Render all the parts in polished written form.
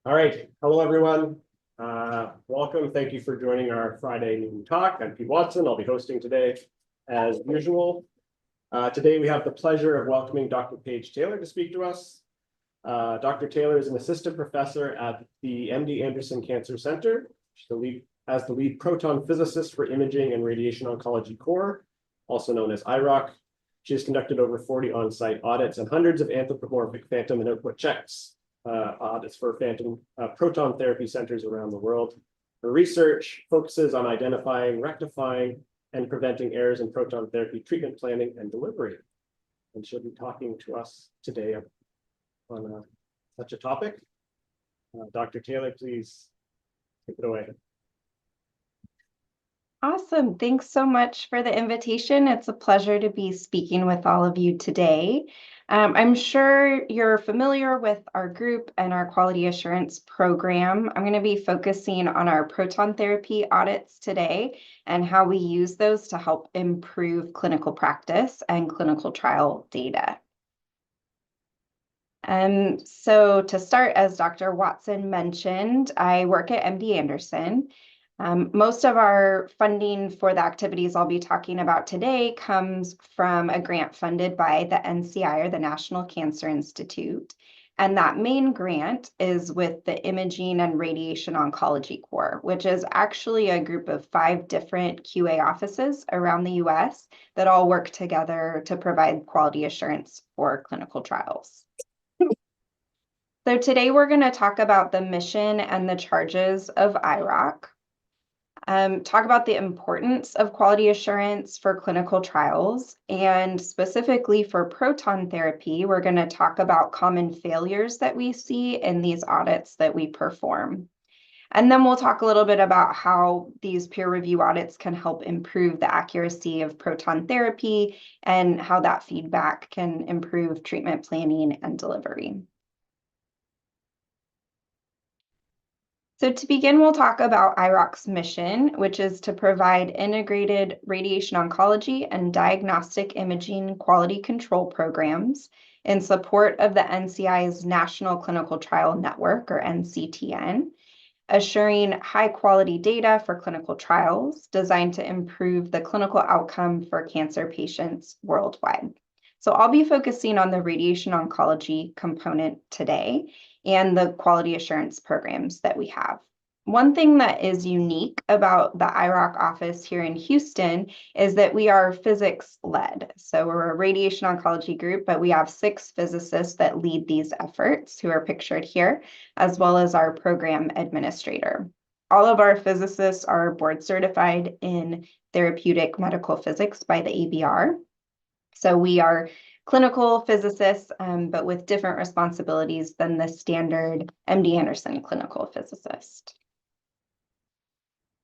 All right. Hello, everyone. Welcome. Thank you for joining our Friday noon talk. I'm Pete Watson. I'll be hosting today as usual. Today, we have the pleasure of welcoming Dr. Paige Taylor to speak to us. Dr. Taylor is an assistant professor at the MD Anderson Cancer Center. She's the lead proton physicist for Imaging and Radiation Oncology Core, also known as IROC. She has conducted over 40 on-site audits and hundreds of anthropomorphic phantom and output checks. Audits for phantom proton therapy centers around the world. Her research focuses on identifying, rectifying, and preventing errors in proton therapy treatment planning and delivery. And she'll be talking to us today on such a topic. Dr. Taylor, please take it away. Awesome. Thanks so much for the invitation. It's a pleasure to be speaking with all of you today. I'm sure you're familiar with our group and our quality assurance program. I'm going to be focusing on our proton therapy audits today and how we use those to help improve clinical practice and clinical trial data. So to start, as Dr. Watson mentioned, I work at MD Anderson. Most of our funding for the activities I'll be talking about today comes from a grant funded by the NCI, or the National Cancer Institute. And that main grant is with the Imaging and Radiation Oncology Core, which is actually a group of 5 different QA offices around the US that all work together to provide quality assurance for clinical trials. So today we're going to talk about the mission and the charges of IROC. Talk about the importance of quality assurance for clinical trials, and specifically for proton therapy, we're going to talk about common failures that we see in these audits that we perform. And then we'll talk a little bit about how these peer review audits can help improve the accuracy of proton therapy and how that feedback can improve treatment planning and delivery. So to begin, we'll talk about IROC's mission, which is to provide integrated radiation oncology and diagnostic imaging quality control programs in support of the NCI's National Clinical Trial Network, or NCTN, assuring high-quality data for clinical trials designed to improve the clinical outcome for cancer patients worldwide. So I'll be focusing on the radiation oncology component today and the quality assurance programs that we have. One thing that is unique about the IROC office here in Houston is that we are physics-led. So we're a radiation oncology group, but we have 6 physicists that lead these efforts, who are pictured here, as well as our program administrator. All of our physicists are board certified in therapeutic medical physics by the DABR. So we are clinical physicists, but with different responsibilities than the standard MD Anderson clinical physicist.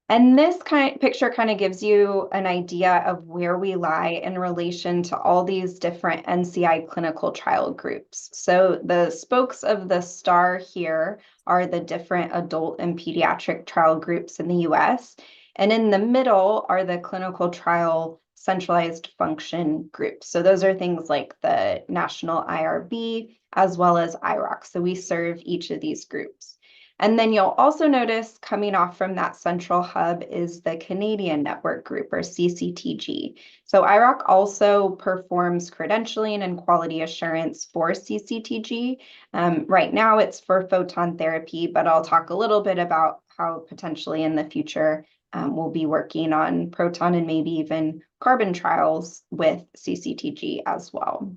And this picture kind of gives you an idea of where we lie in relation to all these different NCI clinical trial groups. So the spokes of the star here are the different adult and pediatric trial groups in the US. And in the middle are the clinical trial centralized function groups. So those are things like the National IRB as well as IROC. So we serve each of these groups. And then you'll also notice coming off from that central hub is the Canadian Network Group, or CCTG. So IROC also performs credentialing and quality assurance for CCTG. Right now it's for photon therapy, but I'll talk a little bit about how potentially in the future we'll be working on proton and maybe even carbon trials with CCTG as well.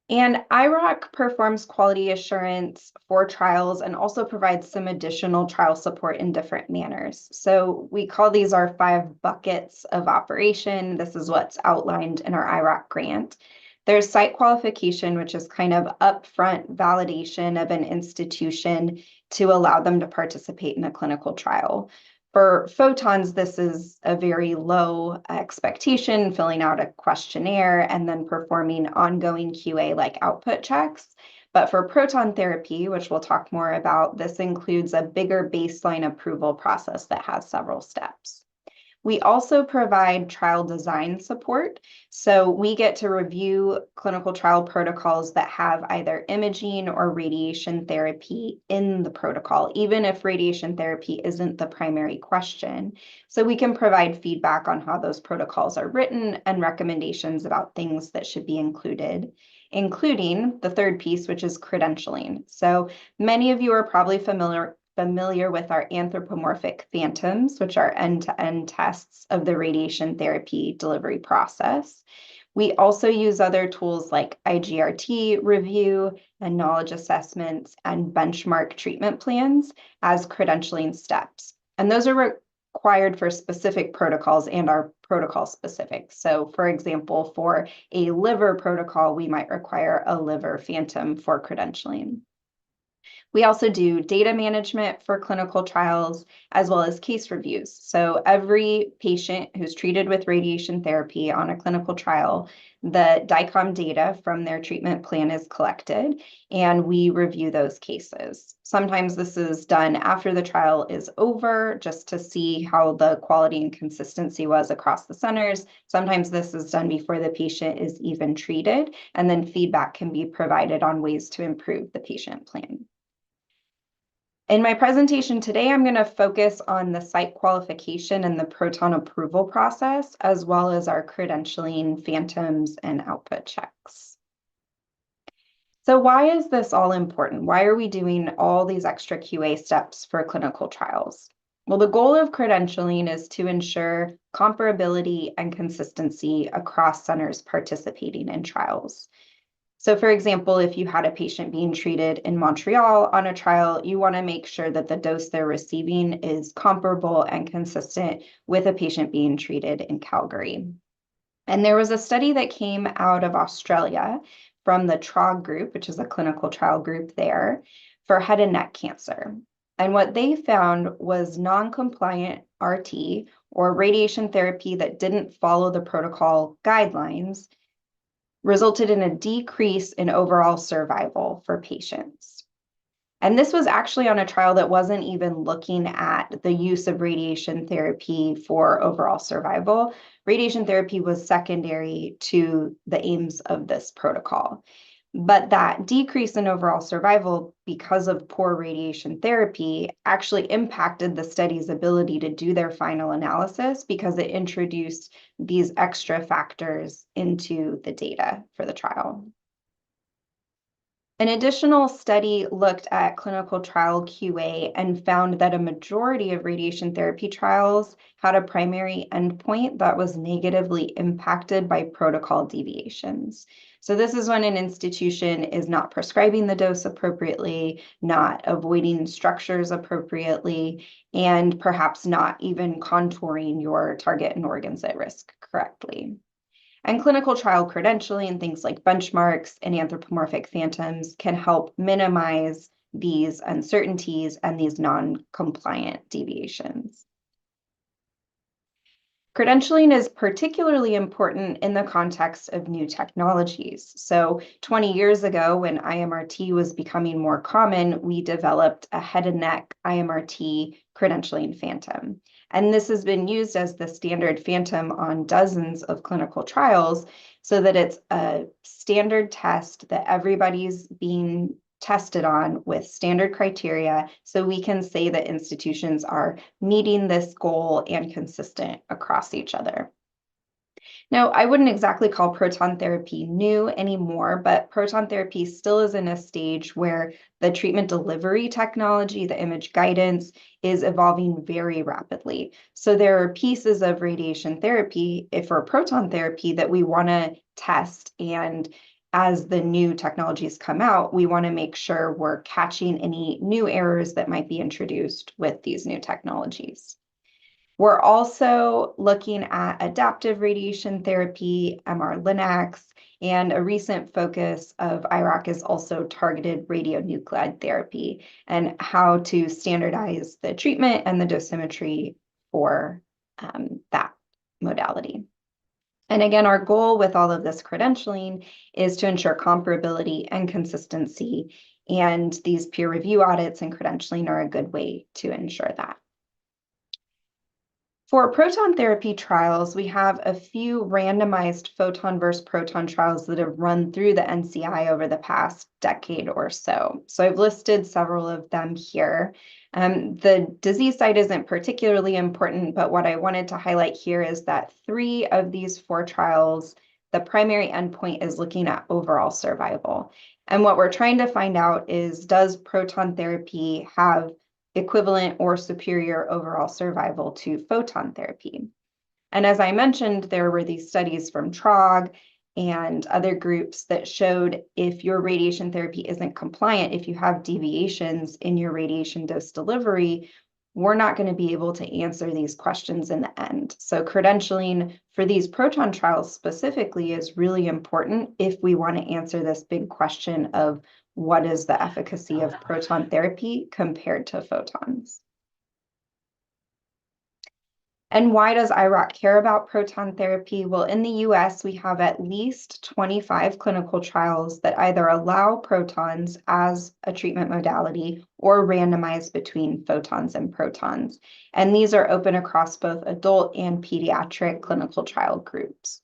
And IROC performs quality assurance for trials and also provides some additional trial support in different manners. So we call these our 5 buckets of operation. This is what's outlined in our IROC grant. There's site qualification, which is kind of upfront validation of an institution to allow them to participate in a clinical trial. For photons, this is a very low expectation, filling out a questionnaire and then performing ongoing QA like output checks. But for proton therapy, which we'll talk more about, this includes a bigger baseline approval process that has several steps. We also provide trial design support. So we get to review clinical trial protocols that have either imaging or radiation therapy in the protocol, even if radiation therapy isn't the primary question. So we can provide feedback on how those protocols are written and recommendations about things that should be included, including the third piece, which is credentialing. So many of you are probably familiar with our anthropomorphic phantoms, which are end-to-end tests of the radiation therapy delivery process. We also use other tools like IGRT review and knowledge assessments and benchmark treatment plans as credentialing steps. And those are required for specific protocols and are protocol specific. So for example, for a liver protocol, we might require a liver phantom for credentialing. We also do data management for clinical trials, as well as case reviews. So every patient who's treated with radiation therapy on a clinical trial, the DICOM data from their treatment plan is collected, and we review those cases. Sometimes this is done after the trial is over, just to see how the quality and consistency was across the centers. Sometimes this is done before the patient is even treated, and then feedback can be provided on ways to improve the patient plan. In my presentation today, I'm going to focus on the site qualification and the Proton approval process, as well as our credentialing phantoms and output checks. So why is this all important? Why are we doing all these extra QA steps for clinical trials? Well, the goal of credentialing is to ensure comparability and consistency across centers participating in trials. So for example, if you had a patient being treated in Montreal on a trial, you want to make sure that the dose they're receiving is comparable and consistent with a patient being treated in Calgary. And there was a study that came out of Australia from the TROG group, which is a clinical trial group there, for head and neck cancer. And what they found was non-compliant RT, or radiation therapy that didn't follow the protocol guidelines, resulted in a decrease in overall survival for patients. And this was actually on a trial that wasn't even looking at the use of radiation therapy for overall survival. Radiation therapy was secondary to the aims of this protocol. But that decrease in overall survival because of poor radiation therapy actually impacted the study's ability to do their final analysis because it introduced these extra factors into the data for the trial. An additional study looked at clinical trial QA and found that a majority of radiation therapy trials had a primary endpoint that was negatively impacted by protocol deviations. So this is when an institution is not prescribing the dose appropriately, not avoiding structures appropriately, and perhaps not even contouring your target and organs at risk correctly. And clinical trial credentialing, things like benchmarks and anthropomorphic phantoms, can help minimize these uncertainties and these non-compliant deviations. Credentialing is particularly important in the context of new technologies. So 20 years ago, when IMRT was becoming more common, we developed a head and neck IMRT credentialing phantom. And this has been used as the standard phantom on dozens of clinical trials so that it's a standard test that everybody's being tested on with standard criteria, so we can say that institutions are meeting this goal and consistent across each other. Now, I wouldn't exactly call proton therapy new anymore, but proton therapy still is in a stage where the treatment delivery technology, the image guidance, is evolving very rapidly. So there are pieces of radiation therapy, if for proton therapy, that we want to test, and as the new technologies come out, we want to make sure we're catching any new errors that might be introduced with these new technologies. We're also looking at adaptive radiation therapy, MR-Linacs, and a recent focus of IROC is also targeted radionuclide therapy and how to standardize the treatment and the dosimetry for that modality. And again, our goal with all of this credentialing is to ensure comparability and consistency, and these peer review audits and credentialing are a good way to ensure that. For proton therapy trials, we have a few randomized photon versus proton trials that have run through the NCI over the past decade or so. So I've listed several of them here. The disease site isn't particularly important, but what I wanted to highlight here is that 3 of these 4 trials, the primary endpoint is looking at overall survival. And what we're trying to find out is, does proton therapy have equivalent or superior overall survival to photon therapy? And as I mentioned, there were these studies from TROG and other groups that showed if your radiation therapy isn't compliant, if you have deviations in your radiation dose delivery, we're not going to be able to answer these questions in the end. So credentialing for these proton trials specifically is really important if we want to answer this big question of what is the efficacy of proton therapy compared to photons. And why does IROC care about proton therapy? Well, in the US, we have at least 25 clinical trials that either allow protons as a treatment modality or randomize between photons and protons. And these are open across both adult and pediatric clinical trial groups.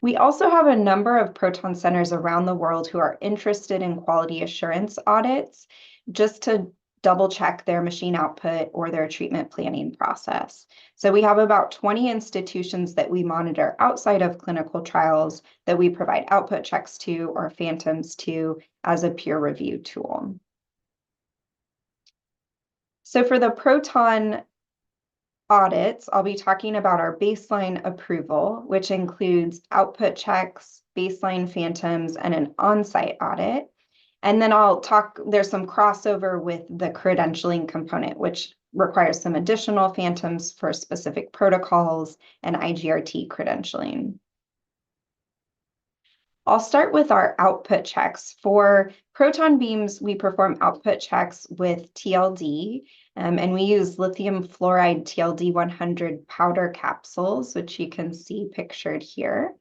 We also have a number of proton centers around the world who are interested in quality assurance audits, just to double check their machine output or their treatment planning process. So we have about 20 institutions that we monitor outside of clinical trials that we provide output checks to or phantoms to as a peer review tool. So for the proton audits, I'll be talking about our baseline approval, which includes output checks, baseline phantoms, and an on-site audit. And then there's some crossover with the credentialing component, which requires some additional phantoms for specific protocols and IGRT credentialing. I'll start with our output checks. For proton beams, we perform output checks with TLD, and we use lithium fluoride TLD 100 powder capsules, which you can see pictured here.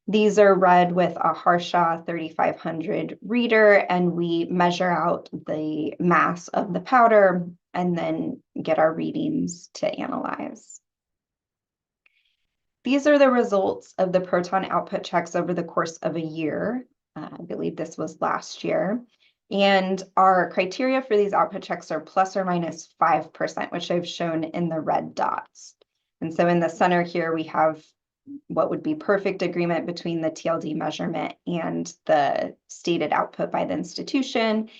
These are read with a Harshaw 3500 reader, and we measure out the mass of the powder and then get our readings to analyze. These are the results of the proton output checks over the course of a year. I believe this was last year. And our criteria for these output checks are plus or minus 5%, which I've shown in the red dots. And so in the center here, we have what would be perfect agreement between the TLD measurement and the stated output by the institution.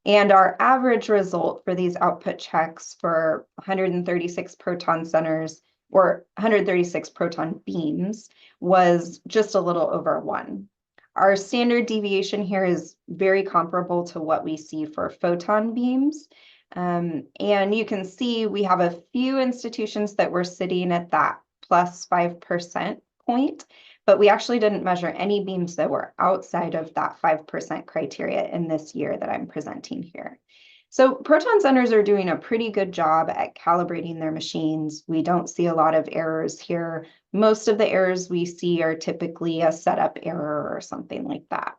And our average result for these output checks for 136 proton centers or 136 proton beams was just a little over 1. Our standard deviation here is very comparable to what we see for photon beams. And you can see we have a few institutions that were sitting at that plus 5% point, but we actually didn't measure any beams that were outside of that 5% criteria in this year that I'm presenting here. So proton centers are doing a pretty good job at calibrating their machines. We don't see a lot of errors here. Most of the errors we see are typically a setup error or something like that.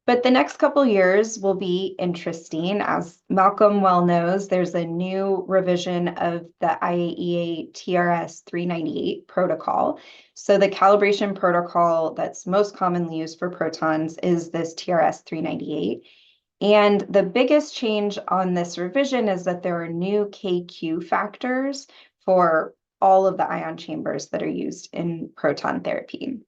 But the next couple years will be interesting. As Malcolm well knows, there's a new revision of the IAEA TRS 398 protocol. So the calibration protocol that's most commonly used for protons is this TRS 398. And the biggest change on this revision is that there are new KQ factors for all of the ion chambers that are used in proton therapy.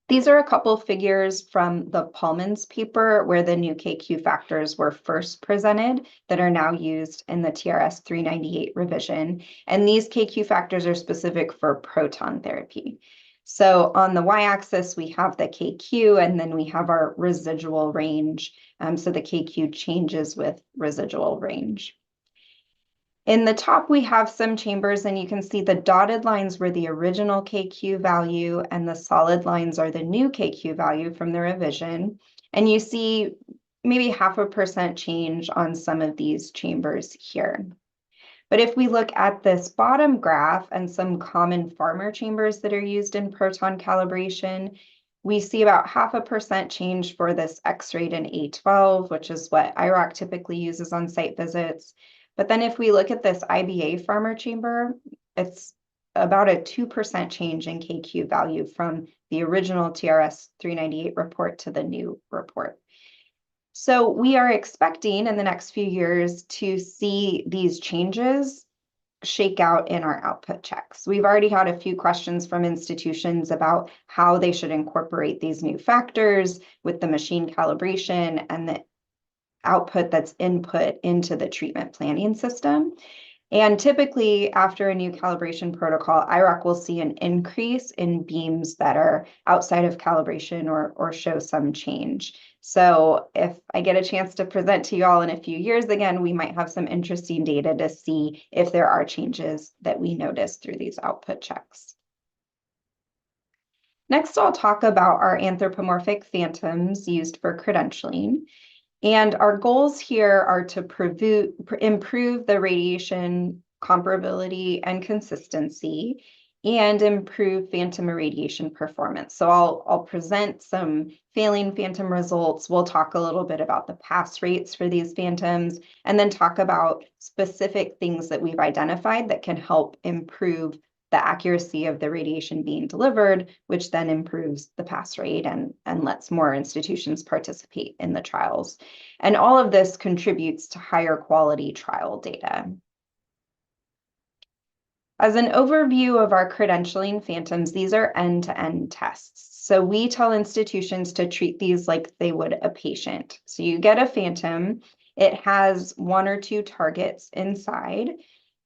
These are a couple figures from the Pullman's paper where the new KQ factors were first presented that are now used in the TRS 398 revision. And these KQ factors are specific for proton therapy. So on the y-axis, we have the KQ, and then we have our residual range. So the KQ changes with residual range. In the top, we have some chambers, and you can see the dotted lines were the original KQ value, and the solid lines are the new KQ value from the revision. And you see maybe 0.5% change on some of these chambers here. But if we look at this bottom graph and some common farmer chambers that are used in proton calibration, we see about 0.5% change for this X-rate in A12, which is what IROC typically uses on site visits. But then if we look at this IBA farmer chamber, it's about a 2% change in KQ value from the original TRS 398 report to the new report. So we are expecting in the next few years to see these changes shake out in our output checks. We've already had a few questions from institutions about how they should incorporate these new factors with the machine calibration and the output that's input into the treatment planning system. And typically, after a new calibration protocol, IROC will see an increase in beams that are outside of calibration or show some change. So if I get a chance to present to you all in a few years again, we might have some interesting data to see if there are changes that we notice through these output checks. Next, I'll talk about our anthropomorphic phantoms used for credentialing. And our goals here are to improve the radiation comparability and consistency and improve phantom irradiation performance. So I'll present some failing phantom results. We'll talk a little bit about the pass rates for these phantoms, and then talk about specific things that we've identified that can help improve the accuracy of the radiation being delivered, which then improves the pass rate and lets more institutions participate in the trials. And all of this contributes to higher quality trial data. As an overview of our credentialing phantoms, these are end-to-end tests. So we tell institutions to treat these like they would a patient. So you get a phantom, it has 1 or 2 targets inside.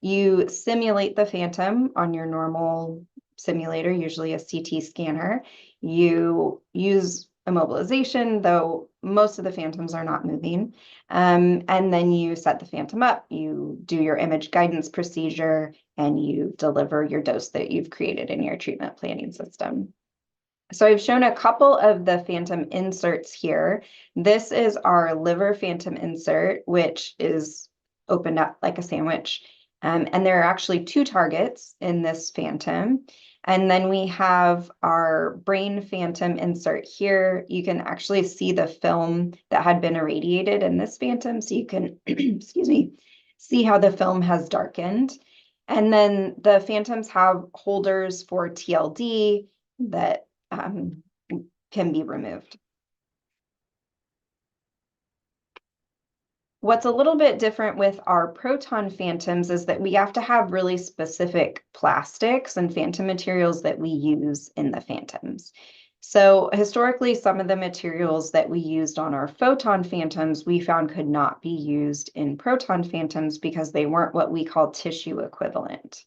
You simulate the phantom on your normal simulator, usually a CT scanner. You use immobilization, though most of the phantoms are not moving. And then you set the phantom up, you do your image guidance procedure, and you deliver your dose that you've created in your treatment planning system. So I've shown a couple of the phantom inserts here. This is our liver phantom insert, which is opened up like a sandwich. And there are actually 2 targets in this phantom. And then we have our brain phantom insert here. You can actually see the film that had been irradiated in this phantom. So you can, excuse me, see how the film has darkened. And then the phantoms have holders for TLD that can be removed. What's a little bit different with our proton phantoms is that we have to have really specific plastics and phantom materials that we use in the phantoms. So historically, some of the materials that we used on our photon phantoms, we found could not be used in proton phantoms because they weren't what we call tissue equivalent.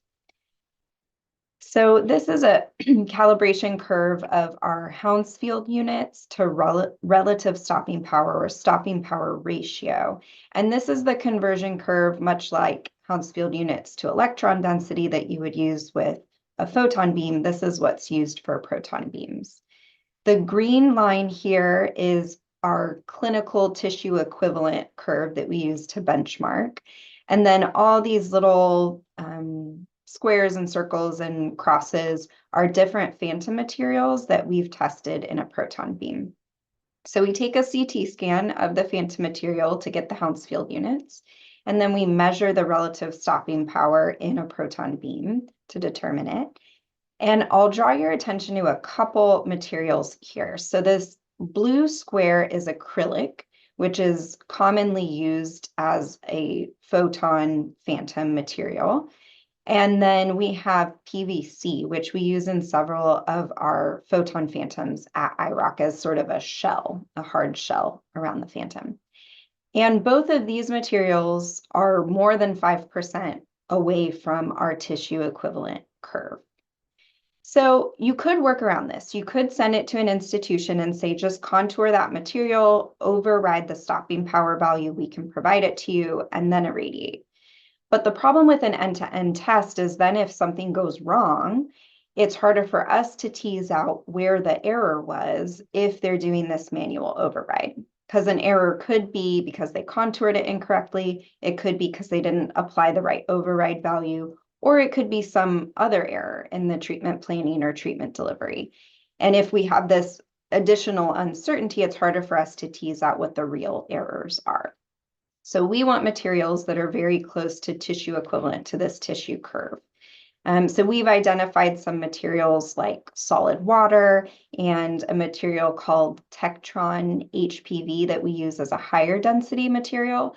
So this is a calibration curve of our Hounsfield units to relative stopping power or stopping power ratio. And this is the conversion curve, much like Hounsfield units to electron density that you would use with a photon beam. This is what's used for proton beams. The green line here is our clinical tissue equivalent curve that we use to benchmark. And then all these little squares and circles and crosses are different phantom materials that we've tested in a proton beam. So we take a CT scan of the phantom material to get the Hounsfield units, and then we measure the relative stopping power in a proton beam to determine it. And I'll draw your attention to a couple materials here. So this blue square is acrylic, which is commonly used as a photon phantom material. And then we have PVC, which we use in several of our photon phantoms at IROC as sort of a shell, a hard shell around the phantom. And both of these materials are more than 5% away from our tissue equivalent curve. So you could work around this. You could send it to an institution and say, just contour that material, override the stopping power value, we can provide it to you, and then irradiate. But the problem with an end-to-end test is then if something goes wrong, it's harder for us to tease out where the error was if they're doing this manual override. Because an error could be because they contoured it incorrectly, it could be because they didn't apply the right override value, or it could be some other error in the treatment planning or treatment delivery. And if we have this additional uncertainty, it's harder for us to tease out what the real errors are. So we want materials that are very close to tissue equivalent to this tissue curve. So we've identified some materials like solid water and a material called Tectron HPV that we use as a higher density material.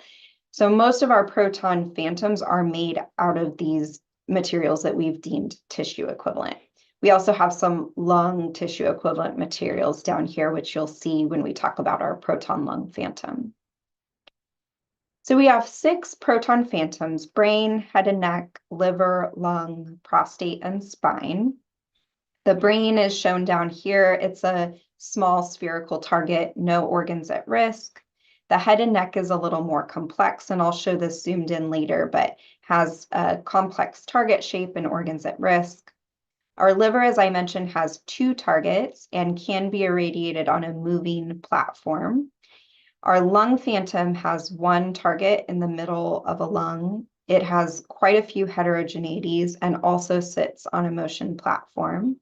So most of our proton phantoms are made out of these materials that we've deemed tissue equivalent. We also have some lung tissue equivalent materials down here, which you'll see when we talk about our proton lung phantom. So we have 6 proton phantoms: brain, head and neck, liver, lung, prostate, and spine. The brain is shown down here. It's a small spherical target, no organs at risk. The head and neck is a little more complex, and I'll show this zoomed in later, but has a complex target shape and organs at risk. Our liver, as I mentioned, has 2 targets and can be irradiated on a moving platform. Our lung phantom has 1 target in the middle of a lung. It has quite a few heterogeneities and also sits on a motion platform.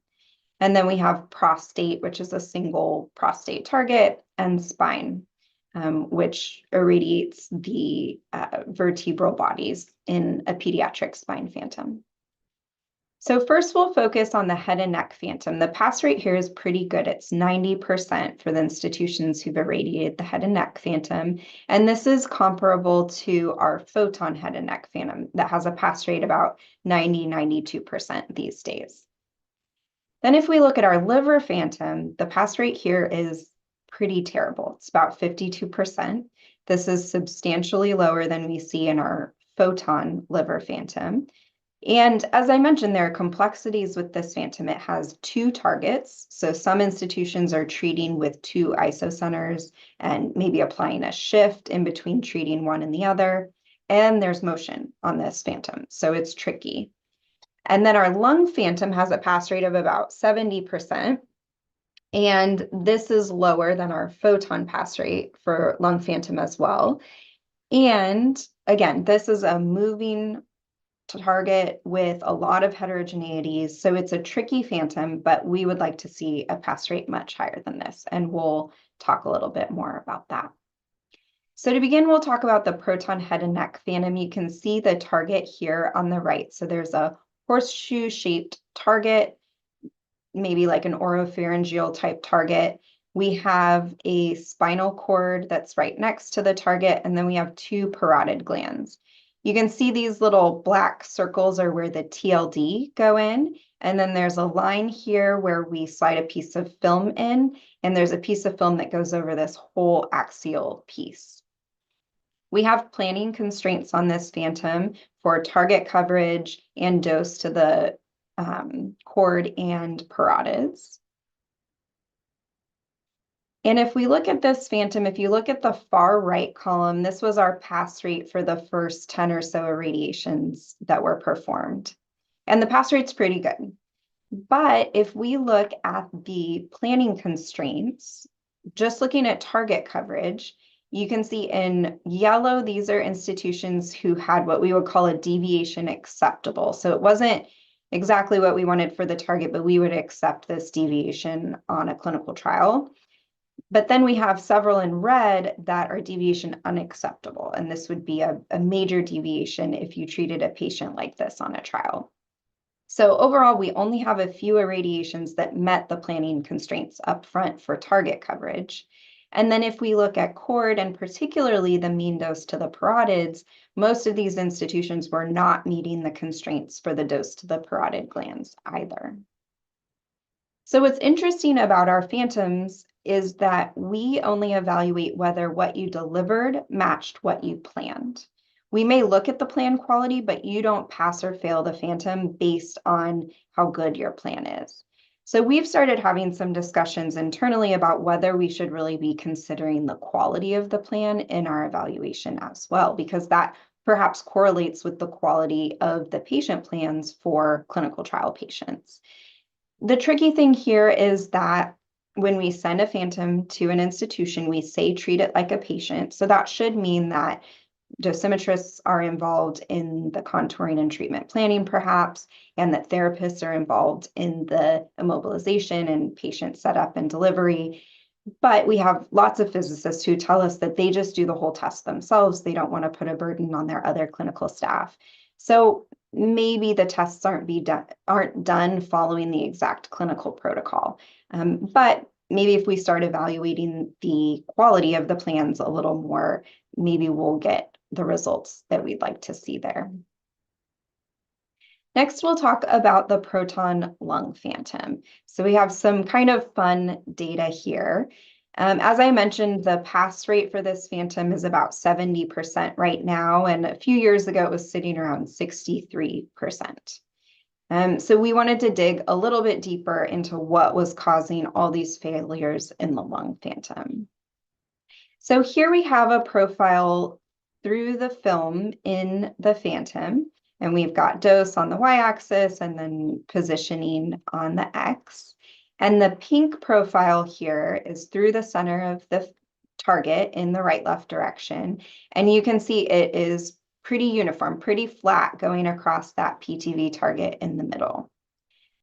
And then we have prostate, which is a single prostate target, and spine, which irradiates the vertebral bodies in a pediatric spine phantom. So first we'll focus on the head and neck phantom. The pass rate here is pretty good. It's 90% for the institutions who've irradiated the head and neck phantom. And this is comparable to our photon head and neck phantom that has a pass rate about 92% these days. Then if we look at our liver phantom, the pass rate here is pretty terrible. It's about 52%. This is substantially lower than we see in our photon liver phantom. And as I mentioned, there are complexities with this phantom. It has 2 targets. So some institutions are treating with 2 isocenters and maybe applying a shift in between treating one and the other. And there's motion on this phantom, so it's tricky. And then our lung phantom has a pass rate of about 70%. And this is lower than our photon pass rate for lung phantom as well. And again, this is a moving target with a lot of heterogeneities. So it's a tricky phantom, but we would like to see a pass rate much higher than this. And we'll talk a little bit more about that. So to begin, we'll talk about the proton head and neck phantom. You can see the target here on the right. So there's a horseshoe-shaped target, maybe like an oropharyngeal type target. We have a spinal cord that's right next to the target, and then we have 2 parotid glands. You can see these little black circles are where the TLD go in, and then there's a line here where we slide a piece of film in, and there's a piece of film that goes over this whole axial piece. We have planning constraints on this phantom for target coverage and dose to the cord and parotids. And if we look at this phantom, if you look at the far right column, this was our pass rate for the first 10 or so irradiations that were performed. And the pass rate's pretty good. But if we look at the planning constraints, just looking at target coverage, you can see in yellow, these are institutions who had what we would call a deviation acceptable. So it wasn't exactly what we wanted for the target, but we would accept this deviation on a clinical trial. But then we have several in red that are deviation unacceptable. And this would be a major deviation if you treated a patient like this on a trial. So overall, we only have a few irradiations that met the planning constraints up front for target coverage. And then if we look at cord, and particularly the mean dose to the parotids, most of these institutions were not meeting the constraints for the dose to the parotid glands either. So what's interesting about our phantoms is that we only evaluate whether what you delivered matched what you planned. We may look at the plan quality, but you don't pass or fail the phantom based on how good your plan is. So we've started having some discussions internally about whether we should really be considering the quality of the plan in our evaluation as well, because that perhaps correlates with the quality of the patient plans for clinical trial patients. The tricky thing here is that when we send a phantom to an institution, we say treat it like a patient. So that should mean that dosimetrists are involved in the contouring and treatment planning, perhaps, and that therapists are involved in the immobilization and patient setup and delivery. But we have lots of physicists who tell us that they just do the whole test themselves. They don't want to put a burden on their other clinical staff. So maybe the tests aren't done following the exact clinical protocol. But maybe if we start evaluating the quality of the plans a little more, maybe we'll get the results that we'd like to see there. Next, we'll talk about the proton lung phantom. So we have some kind of fun data here. As I mentioned, the pass rate for this phantom is about 70% right now, and a few years ago it was sitting around 63%. So we wanted to dig a little bit deeper into what was causing all these failures in the lung phantom. So here we have a profile through the film in the phantom, and we've got dose on the y-axis and then positioning on the x. And the pink profile here is through the center of the target in the right-left direction. And you can see it is pretty uniform, pretty flat going across that PTV target in the middle.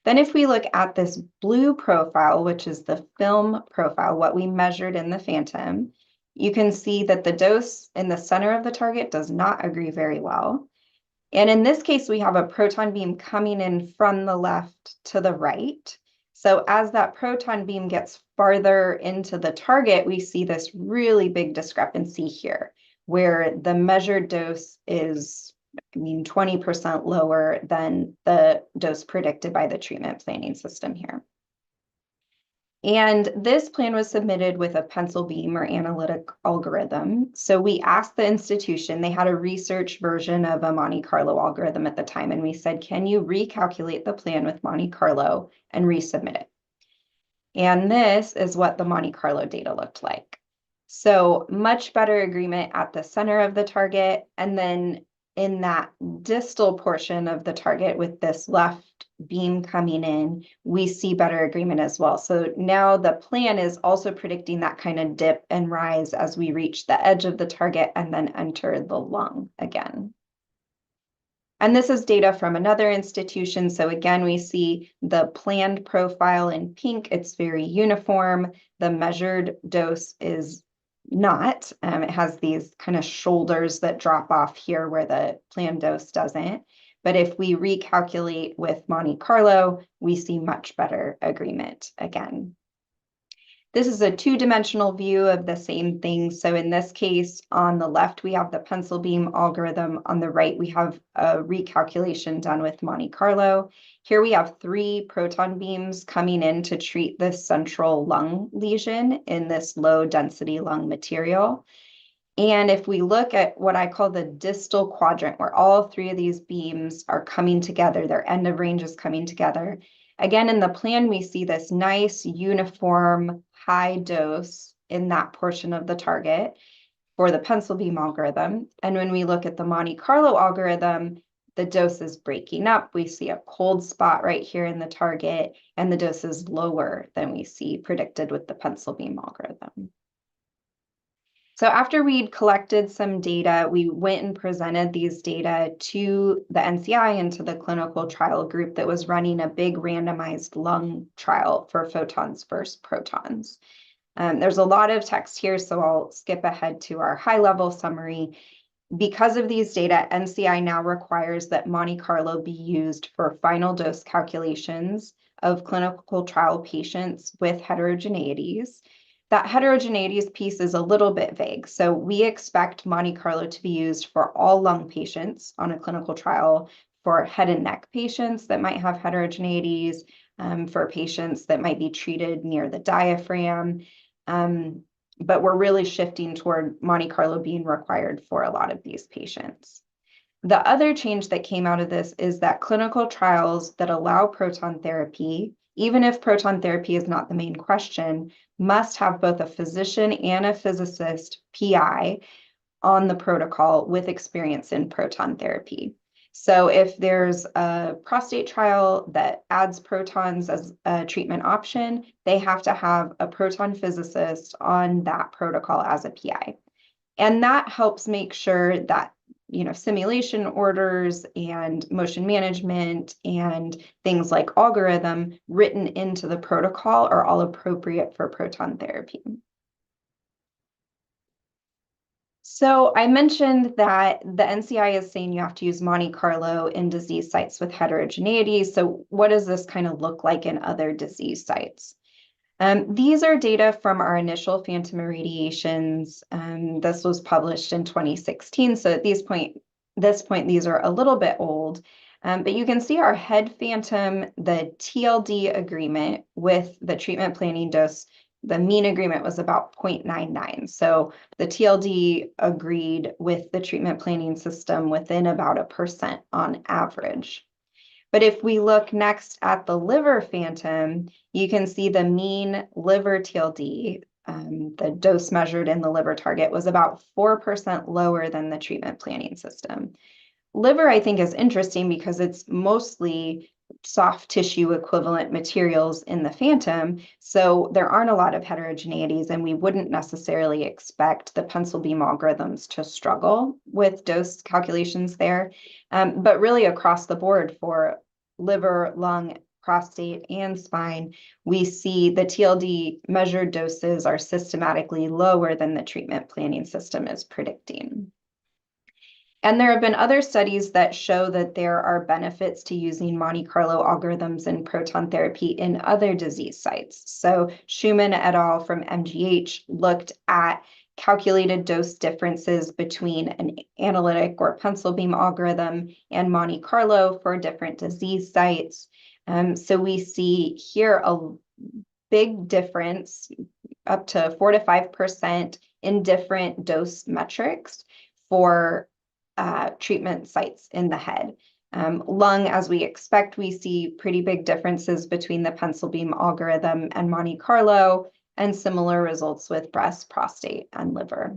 Then if we look at this blue profile, which is the film profile, what we measured in the phantom, you can see that the dose in the center of the target does not agree very well. And in this case, we have a proton beam coming in from the left to the right. So as that proton beam gets farther into the target, we see this really big discrepancy here, where the measured dose is, 20% lower than the dose predicted by the treatment planning system here. And this plan was submitted with a pencil beam or analytic algorithm. So we asked the institution, they had a research version of a Monte Carlo algorithm at the time, and we said, can you recalculate the plan with Monte Carlo and resubmit it? And this is what the Monte Carlo data looked like. So much better agreement at the center of the target, and then in that distal portion of the target with this left beam coming in, we see better agreement as well. So now the plan is also predicting that kind of dip and rise as we reach the edge of the target and then enter the lung again. And this is data from another institution. So again, we see the planned profile in pink. It's very uniform. The measured dose is not. It has these kind of shoulders that drop off here where the planned dose doesn't. But if we recalculate with Monte Carlo, we see much better agreement again. This is a two-dimensional view of the same thing. So in this case, on the left, we have the pencil beam algorithm. On the right, we have a recalculation done with Monte Carlo. Here we have 3 proton beams coming in to treat this central lung lesion in this low-density lung material. And if we look at what I call the distal quadrant, where all 3 of these beams are coming together, their end of range is coming together. Again, in the plan, we see this nice uniform high dose in that portion of the target for the pencil beam algorithm. And when we look at the Monte Carlo algorithm, the dose is breaking up. We see a cold spot right here in the target, and the dose is lower than we see predicted with the pencil beam algorithm. So after we'd collected some data, we went and presented these data to the NCI and to the clinical trial group that was running a big randomized lung trial for photons versus protons. There's a lot of text here, so I'll skip ahead to our high-level summary. Because of these data, NCI now requires that Monte Carlo be used for final dose calculations of clinical trial patients with heterogeneities. That heterogeneities piece is a little bit vague. So we expect Monte Carlo to be used for all lung patients on a clinical trial, for head and neck patients that might have heterogeneities, for patients that might be treated near the diaphragm. But we're really shifting toward Monte Carlo being required for a lot of these patients. The other change that came out of this is that clinical trials that allow proton therapy, even if proton therapy is not the main question, must have both a physician and a physicist PI on the protocol with experience in proton therapy. So if there's a prostate trial that adds protons as a treatment option, they have to have a proton physicist on that protocol as a PI. And that helps make sure that simulation orders and motion management and things like algorithm written into the protocol are all appropriate for proton therapy. So I mentioned that the NCI is saying you have to use Monte Carlo in disease sites with heterogeneity. So what does this kind of look like in other disease sites? These are data from our initial phantom irradiations. This was published in 2016. So at this point, these are a little bit old. But you can see our head phantom, the TLD agreement with the treatment planning dose, the mean agreement was about 0.99. So the TLD agreed with the treatment planning system within about 1% on average. But if we look next at the liver phantom, you can see the mean liver TLD, the dose measured in the liver target, was about 4% lower than the treatment planning system. Liver, I think, is interesting because it's mostly soft tissue equivalent materials in the phantom, so there aren't a lot of heterogeneities, and we wouldn't necessarily expect the pencil beam algorithms to struggle with dose calculations there. But really across the board for liver, lung, prostate, and spine, we see the TLD measured doses are systematically lower than the treatment planning system is predicting. And there have been other studies that show that there are benefits to using Monte Carlo algorithms in proton therapy in other disease sites. So Schumann et al. From MGH looked at calculated dose differences between an analytic or pencil beam algorithm and Monte Carlo for different disease sites. So we see here a big difference, up to 4 to 5% in different dose metrics for treatment sites in the head. Lung, as we expect, we see pretty big differences between the pencil beam algorithm and Monte Carlo, and similar results with breast, prostate, and liver.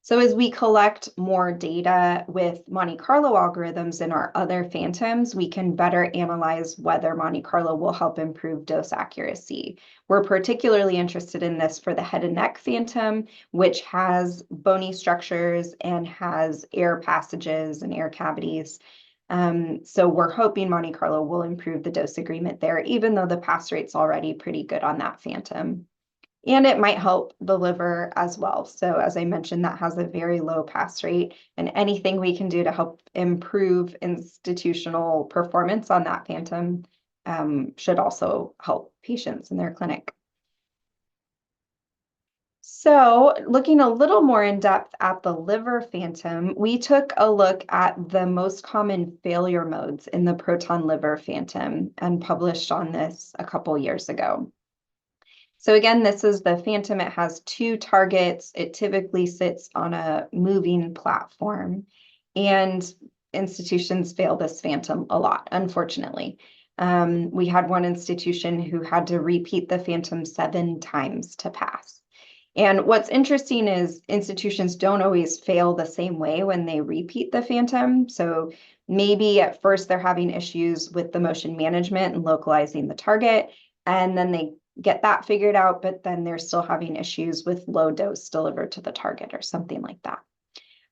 So as we collect more data with Monte Carlo algorithms in our other phantoms, we can better analyze whether Monte Carlo will help improve dose accuracy. We're particularly interested in this for the head and neck phantom, which has bony structures and has air passages and air cavities. So we're hoping Monte Carlo will improve the dose agreement there, even though the pass rate's already pretty good on that phantom. And it might help the liver as well. So as I mentioned, that has a very low pass rate, and anything we can do to help improve institutional performance on that phantom should also help patients in their clinic. So looking a little more in depth at the liver phantom, we took a look at the most common failure modes in the proton liver phantom and published on this a couple years ago. So again, this is the phantom. It has 2 targets. It typically sits on a moving platform, and institutions fail this phantom a lot, unfortunately. We had one institution who had to repeat the phantom 7 times to pass. And what's interesting is institutions don't always fail the same way when they repeat the phantom. So maybe at first they're having issues with the motion management and localizing the target, and then they get that figured out, but then they're still having issues with low dose delivered to the target or something like that.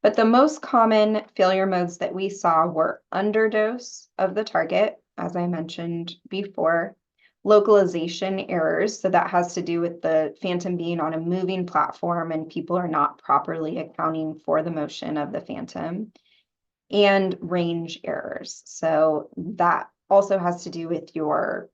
But the most common failure modes that we saw were underdose of the target, as I mentioned before, localization errors. So that has to do with the phantom being on a moving platform and people are not properly accounting for the motion of the phantom, and range errors. So that also has to do with your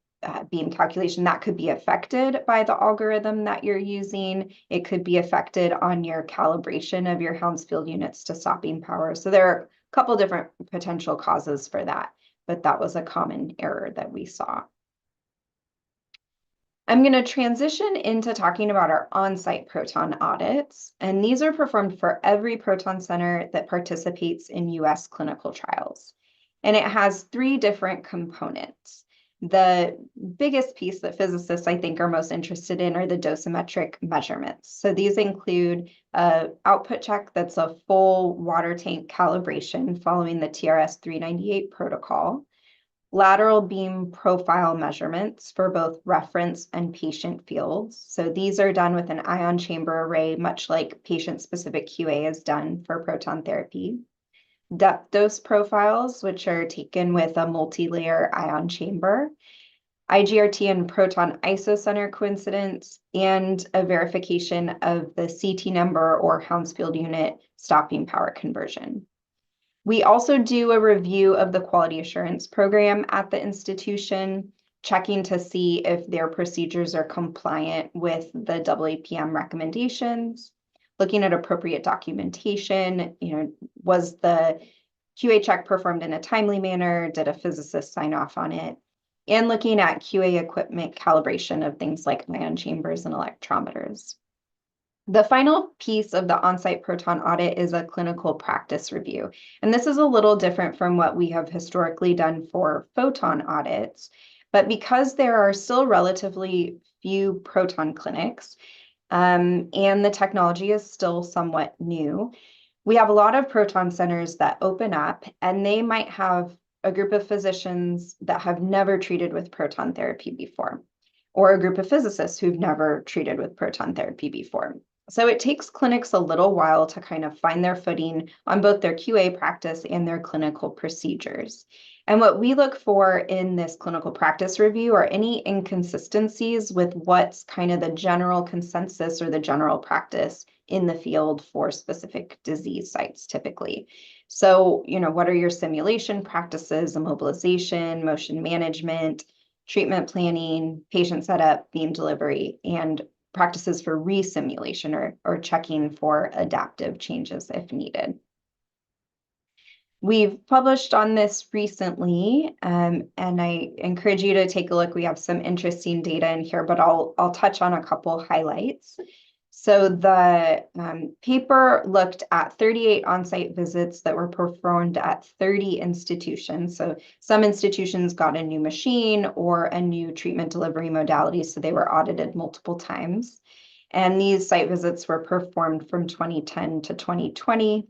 beam calculation. That could be affected by the algorithm that you're using. It could be affected on your calibration of your Hounsfield units to stopping power. So there are a couple different potential causes for that, but that was a common error that we saw. I'm going to transition into talking about our on-site proton audits, and these are performed for every proton center that participates in US clinical trials. And it has 3 different components. The biggest piece that physicists, I think, are most interested in are the dosimetric measurements. So these include an output check that's a full water tank calibration following the TRS 398 protocol. lateral beam profile measurements for both reference and patient fields. So these are done with an ion chamber array, much like patient-specific QA is done for proton therapy. Depth dose profiles, which are taken with a multi-layer ion chamber, IGRT and proton isocenter coincidence, and a verification of the CT number or Hounsfield unit stopping power conversion. We also do a review of the quality assurance program at the institution, checking to see if their procedures are compliant with the FAAPM recommendations, looking at appropriate documentation, was the QA check performed in a timely manner? Did a physicist sign off on it? And looking at QA equipment calibration of things like ion chambers and electrometers. The final piece of the on-site proton audit is a clinical practice review. And this is a little different from what we have historically done for photon audits. But because there are still relatively few proton clinics, and the technology is still somewhat new, we have a lot of proton centers that open up, and they might have a group of physicians that have never treated with proton therapy before, or a group of physicists who've never treated with proton therapy before. So it takes clinics a little while to kind of find their footing on both their QA practice and their clinical procedures. And what we look for in this clinical practice review are any inconsistencies with what's kind of the general consensus or the general practice in the field for specific disease sites typically. So, what are your simulation practices, immobilization, motion management, treatment planning, patient setup, beam delivery, and practices for re-simulation or checking for adaptive changes if needed. We've published on this recently, and I encourage you to take a look. We have some interesting data in here, but I'll touch on a couple highlights. So the paper looked at 38 on-site visits that were performed at 30 institutions. So some institutions got a new machine or a new treatment delivery modality, so they were audited multiple times. And these site visits were performed from 2010 to 2020.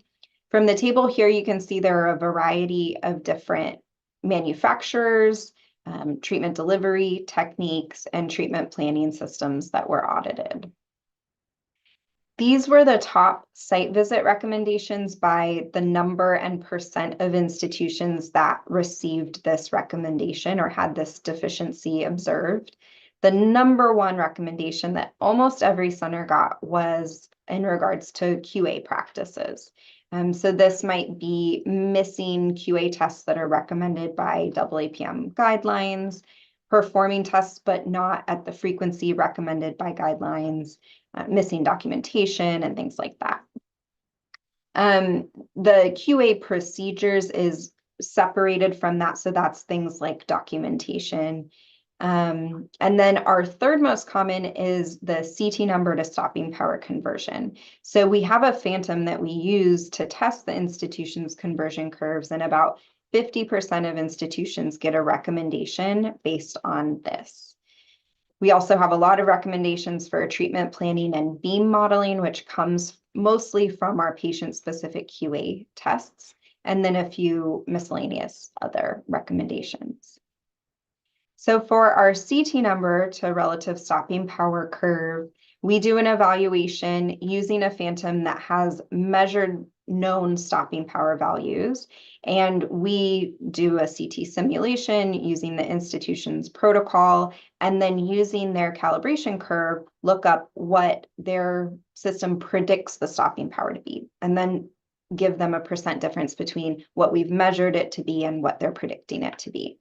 From the table here, you can see there are a variety of different manufacturers, treatment delivery techniques, and treatment planning systems that were audited. These were the top site visit recommendations by the number and percent of institutions that received this recommendation or had this deficiency observed. The number one recommendation that almost every center got was in regards to QA practices. So this might be missing QA tests that are recommended by FAAPM guidelines, performing tests but not at the frequency recommended by guidelines, missing documentation and things like that. The QA procedures is separated from that, so that's things like documentation. And then our third most common is the CT number to stopping power conversion. So we have a phantom that we use to test the institution's conversion curves, and about 50% of institutions get a recommendation based on this. We also have a lot of recommendations for treatment planning and beam modeling, which comes mostly from our patient-specific QA tests, and then a few miscellaneous other recommendations. So for our CT number to relative stopping power curve, we do an evaluation using a phantom that has measured known stopping power values, and we do a CT simulation using the institution's protocol, and then using their calibration curve, look up what their system predicts the stopping power to be, and then give them a percent difference between what we've measured it to be and what they're predicting it to be.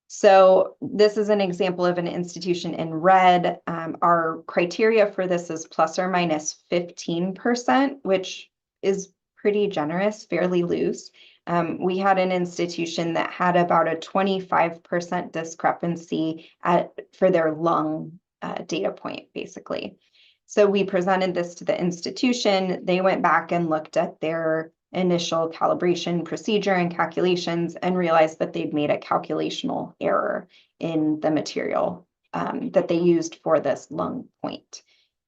So this is an example of an institution in red. Our criteria for this is plus or minus 15%, which is pretty generous, fairly loose. We had an institution that had about a 25% discrepancy for their lung data point, basically. So we presented this to the institution. They went back and looked at their initial calibration procedure and calculations and realized that they'd made a calculational error in the material that they used for this lung point.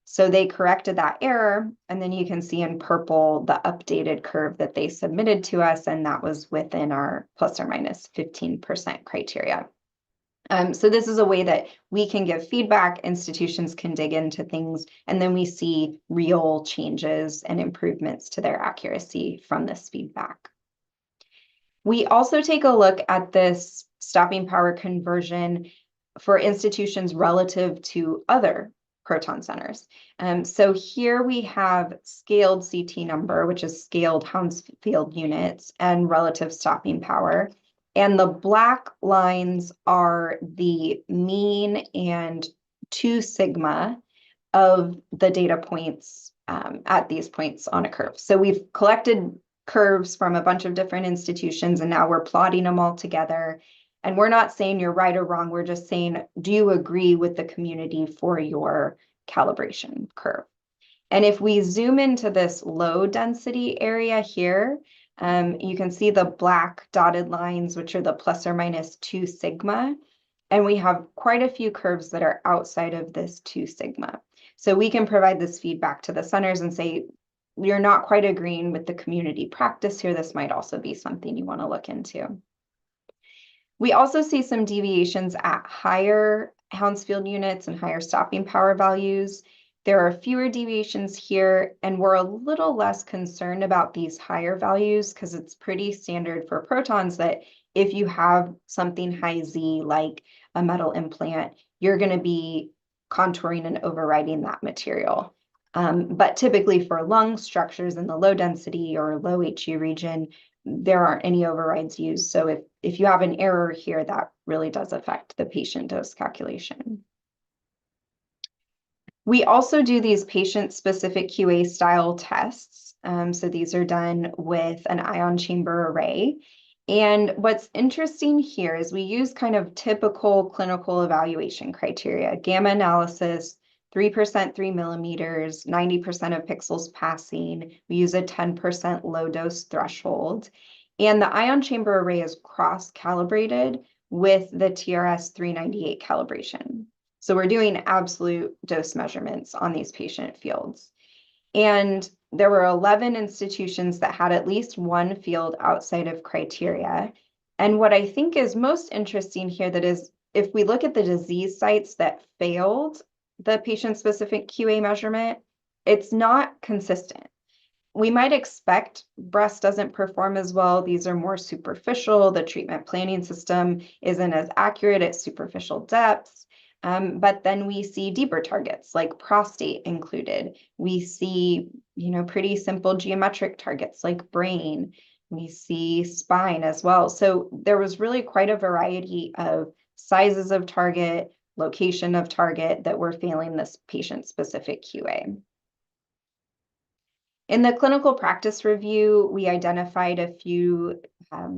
So they corrected that error, and then you can see in purple the updated curve that they submitted to us, and that was within our plus or minus 15% criteria. So this is a way that we can give feedback, institutions can dig into things, and then we see real changes and improvements to their accuracy from this feedback. We also take a look at this stopping power conversion for institutions relative to other proton centers. So here we have scaled CT number, which is scaled Hounsfield units, and relative stopping power. And the black lines are the mean and 2 sigma of the data points at these points on a curve. So we've collected curves from a bunch of different institutions, and now we're plotting them all together. And we're not saying you're right or wrong. We're just saying, do you agree with the community for your calibration curve? And if we zoom into this low density area here, you can see the black dotted lines, which are the plus or minus 2 sigma. And we have quite a few curves that are outside of this 2 sigma. So we can provide this feedback to the centers and say, you're not quite agreeing with the community practice here. This might also be something you want to look into. We also see some deviations at higher Hounsfield units and higher stopping power values. There are fewer deviations here, and we're a little less concerned about these higher values because it's pretty standard for protons that if you have something high Z like a metal implant, you're going to be contouring and overriding that material. But typically for lung structures in the low density or low HU region, there aren't any overrides used. So if you have an error here, that really does affect the patient dose calculation. We also do these patient-specific QA style tests. So these are done with an ion chamber array. And what's interesting here is we use kind of typical clinical evaluation criteria, gamma analysis, 3% 3 millimeters, 90% of pixels passing. We use a 10% low dose threshold. And the ion chamber array is cross-calibrated with the TRS 398 calibration. So we're doing absolute dose measurements on these patient fields. And there were 11 institutions that had at least one field outside of criteria. And what I think is most interesting here that is, if we look at the disease sites that failed the patient-specific QA measurement, it's not consistent. We might expect breast doesn't perform as well. These are more superficial. The treatment planning system isn't as accurate at superficial depths. But then we see deeper targets like prostate included. We see, pretty simple geometric targets like brain. We see spine as well. So there was really quite a variety of sizes of target, location of target that were failing this patient-specific QA. In the clinical practice review, we identified a few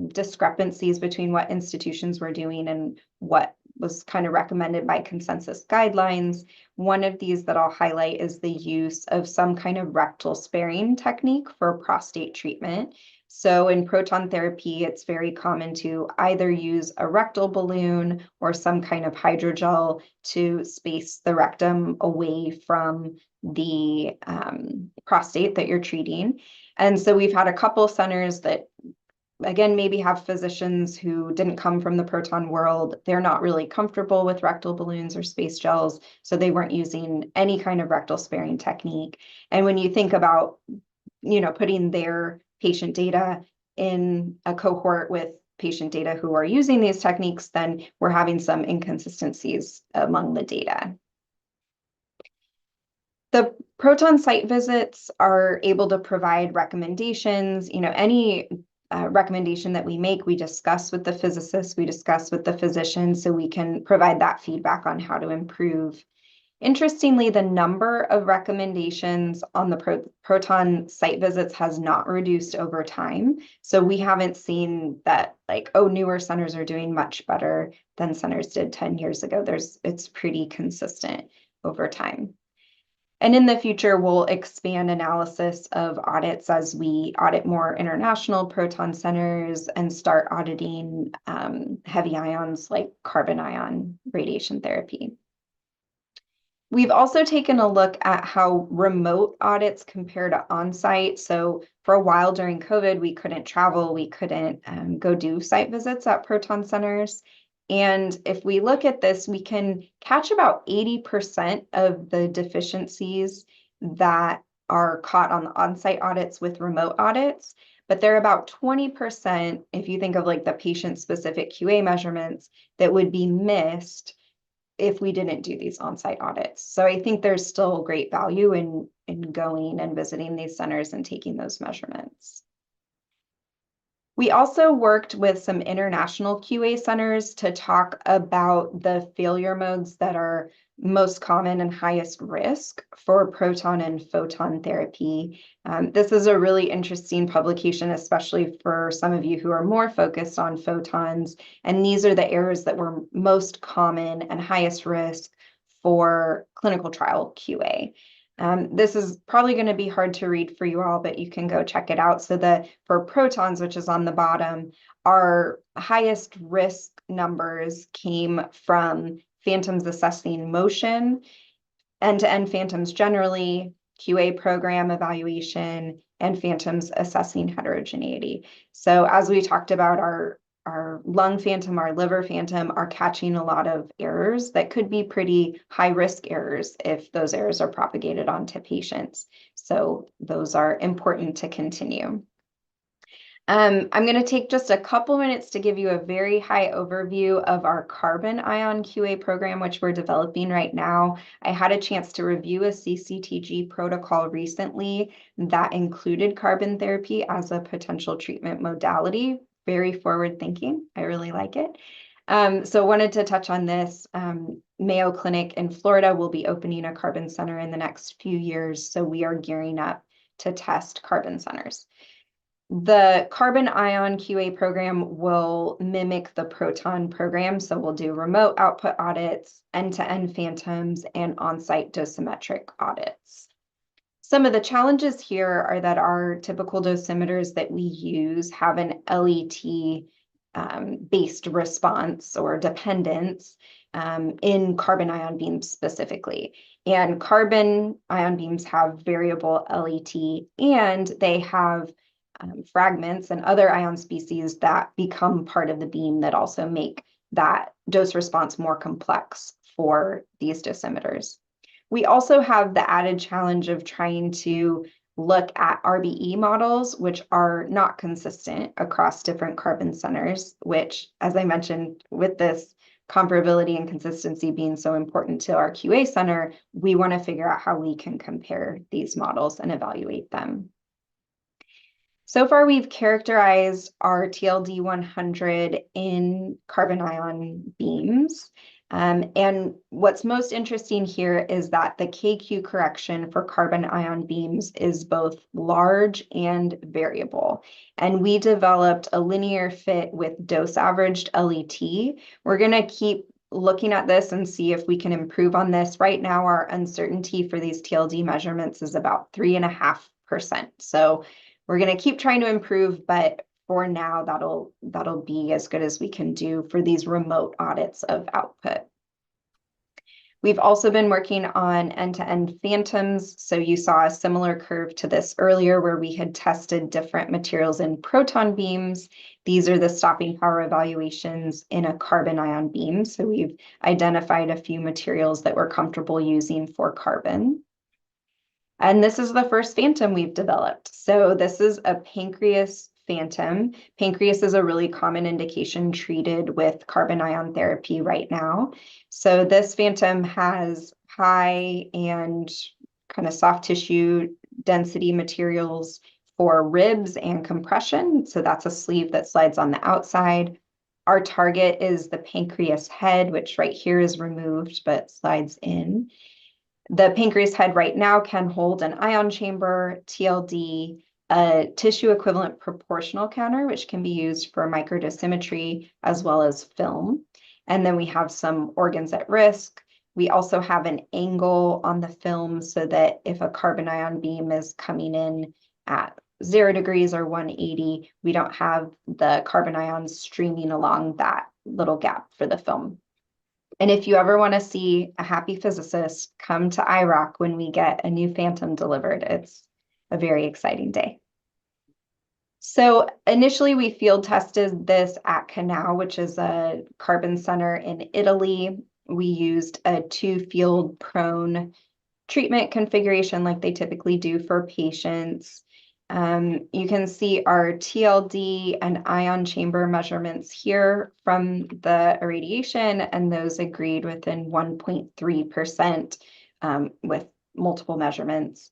discrepancies between what institutions were doing and what was kind of recommended by consensus guidelines. One of these that I'll highlight is the use of some kind of rectal sparing technique for prostate treatment. So in proton therapy, it's very common to either use a rectal balloon or some kind of hydrogel to space the rectum away from the prostate that you're treating. And so we've had a couple centers that, again, maybe have physicians who didn't come from the proton world. They're not really comfortable with rectal balloons or space gels, so they weren't using any kind of rectal sparing technique. And when you think about, putting their patient data in a cohort with patient data who are using these techniques, then we're having some inconsistencies among the data. The proton site visits are able to provide recommendations. Any recommendation that we make, we discuss with the physicists, we discuss with the physicians, so we can provide that feedback on how to improve. Interestingly, the number of recommendations on the proton site visits has not reduced over time. So we haven't seen that newer centers are doing much better than centers did 10 years ago. It's pretty consistent over time. And in the future, we'll expand analysis of audits as we audit more international proton centers and start auditing heavy ions like carbon ion radiation therapy. We've also taken a look at how remote audits compare to on-site. So for a while during COVID, we couldn't travel, we couldn't go do site visits at Proton centers. And if we look at this, we can catch about 80% of the deficiencies that are caught on the on-site audits with remote audits. But there are about 20%, if you think of like the patient-specific QA measurements, that would be missed if we didn't do these on-site audits. So I think there's still great value in going and visiting these centers and taking those measurements. We also worked with some international QA centers to talk about the failure modes that are most common and highest risk for proton and photon therapy. This is a really interesting publication, especially for some of you who are more focused on photons. And these are the errors that were most common and highest risk for clinical trial QA. This is probably going to be hard to read for you all, but you can go check it out. So for protons, which is on the bottom, our highest risk numbers came from phantoms assessing motion, end-to-end phantoms generally, QA program evaluation, and phantoms assessing heterogeneity. So as we talked about, our lung phantom, our liver phantom are catching a lot of errors that could be pretty high risk errors if those errors are propagated onto patients. So those are important to continue. I'm going to take just a couple minutes to give you a very high overview of our carbon ion QA program, which we're developing right now. I had a chance to review a CCTG protocol recently that included carbon therapy as a potential treatment modality. Very forward thinking. I really like it. So wanted to touch on this. Mayo Clinic in Florida will be opening a carbon center in the next few years. So we are gearing up to test carbon centers. The carbon ion QA program will mimic the proton program. So we'll do remote output audits, end-to-end phantoms, and on-site dosimetric audits. Some of the challenges here are that our typical dosimeters that we use have an LET based response or dependence in carbon ion beams specifically. And carbon ion beams have variable LET, and they have fragments and other ion species that become part of the beam that also make that dose response more complex for these dosimeters. We also have the added challenge of trying to look at RBE models, which are not consistent across different carbon centers, which, as I mentioned, with this comparability and consistency being so important to our QA center, we want to figure out how we can compare these models and evaluate them. So far, we've characterized our TLD 100 in carbon ion beams. And what's most interesting here is that the KQ correction for carbon ion beams is both large and variable. And we developed a linear fit with dose averaged LET. We're going to keep looking at this and see if we can improve on this. Right now, our uncertainty for these TLD measurements is about 3.5%. So we're going to keep trying to improve, but for now, that'll be as good as we can do for these remote audits of output. We've also been working on end-to-end phantoms. So you saw a similar curve to this earlier where we had tested different materials in proton beams. These are the stopping power evaluations in a carbon ion beam. So we've identified a few materials that we're comfortable using for carbon. And this is the first phantom we've developed. So this is a pancreas phantom. Pancreas is a really common indication treated with carbon ion therapy right now. So this phantom has high and kind of soft tissue density materials for ribs and compression. So that's a sleeve that slides on the outside. Our target is the pancreas head, which right here is removed but slides in. The pancreas head right now can hold an ion chamber, TLD, a tissue equivalent proportional counter, which can be used for microdosimetry, as well as film. And then we have some organs at risk. We also have an angle on the film so that if a carbon ion beam is coming in at 0 degrees or 180, we don't have the carbon ions streaming along that little gap for the film. And if you ever want to see a happy physicist, come to IROC when we get a new Phantom delivered. It's a very exciting day. So initially we field tested this at Canal, which is a carbon center in Italy. We used a 2-field prone treatment configuration like they typically do for patients. You can see our TLD and ion chamber measurements here from the irradiation, and those agreed within 1.3% with multiple measurements.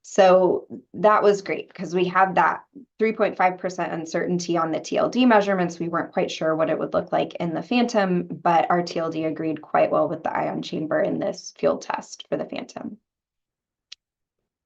So that was great because we had that 3.5% uncertainty on the TLD measurements. We weren't quite sure what it would look like in the Phantom, but our TLD agreed quite well with the ion chamber in this field test for the Phantom.